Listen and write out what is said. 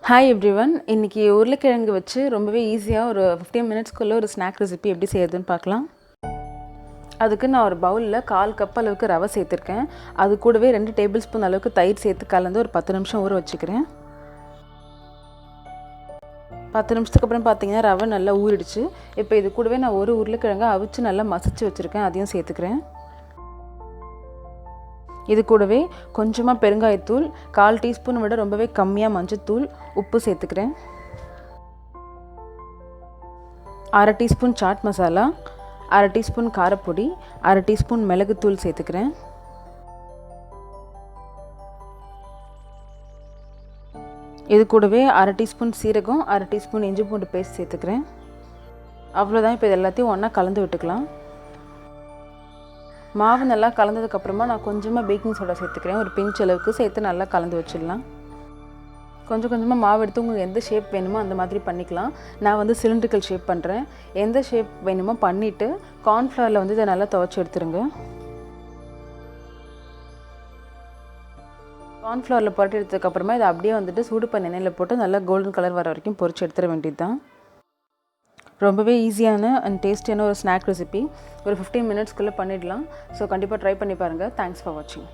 Hi everyone. இன்றைக்கி உருளைக்கிழங்கு வச்சு ரொம்பவே ஈஸியாக ஒரு 15 மினிட்ஸ்க்குள்ளே ஒரு ஸ்நாக் ரெசிபி எப்படி செய்யறதுன்னு பார்க்கலாம். அதுக்கு நான் ஒரு பவுலில் 1/4 கப் அளவுக்கு ரவை சேர்த்துருக்கேன். அது கூடவே 2 டேபிள் ஸ்பூன் அளவுக்கு தயிர் சேர்த்து கலந்து ஒரு 10 நிமிஷம் ஊற வச்சுக்கிறேன். 10 நிமிஷத்துக்கு அப்புறம் பார்த்தீங்கன்னா ரவை நல்லா ஊறிடுச்சு. இப்போ இது கூடவே நான் ஒரு உருளைக்கிழங்கை அவிச்சு நல்லா மசிச்சு வச்சுருக்கேன், அதையும் சேர்த்துக்கிறேன். இது கூடவே கொஞ்சமாக பெருங்காயத்தூள், 1/4 டீஸ்பூன் விட ரொம்பவே கம்மியாக மஞ்சத்தூள், உப்பு சேர்த்துக்கிறேன். 1/2 டீஸ்பூன் சாட் மசாலா, 1/2 டீஸ்பூன் காரப்பொடி, 1/2 டீஸ்பூன் மிளகுத்தூள் சேர்த்துக்கிறேன். இது கூடவே 1/2 டீஸ்பூன் சீரகம், 1/2 டீஸ்பூன் இஞ்சி பூண்டு பேஸ்ட் சேர்த்துக்கிறேன். அவ்வளோதான். இப்போ இது எல்லாத்தையும் ஒன்றா கலந்து விட்டுக்கலாம். மாவு நல்லா கலந்ததுக்கப்புறமா நான் கொஞ்சமாக பேக்கிங் சோடா சேர்த்துக்கிறேன். ஒரு பிஞ்ச் அளவுக்கு சேர்த்து நல்லா கலந்து வச்சிடலாம். கொஞ்சம் கொஞ்சமாக மாவு எடுத்து உங்களுக்கு எந்த ஷேப் வேணுமோ அந்த மாதிரி பண்ணிக்கலாம். நான் வந்து சிலிண்ட்ரிக்கல் ஷேப் பண்ணுறேன். எந்த ஷேப் வேணுமோ பண்ணிவிட்டு கார்ன்ஃப்ளவரில் இதை நல்லா துவைச்சி எடுத்துருங்க. கார்ன்ஃப்ளவரில் புரட்டி எடுத்ததுக்கப்புறமா இதை அப்படியே சூடு பண்ண எண்ணெயில் போட்டு நல்லா கோல்டன் கலர் வர வரைக்கும் பொரிச்சு எடுத்துட வேண்டியது தான். ரொம்பவே ஈஸியான அண்ட் டேஸ்டியான ஒரு ஸ்நாக் ரெசிபி. ஒரு 15 மினிட்ஸ்க்குள்ளே பண்ணிடலாம். ஸோ கண்டிப்பாக ட்ரை பண்ணி பாருங்கள். தேங்க்ஸ் ஃபார் வாட்சிங்.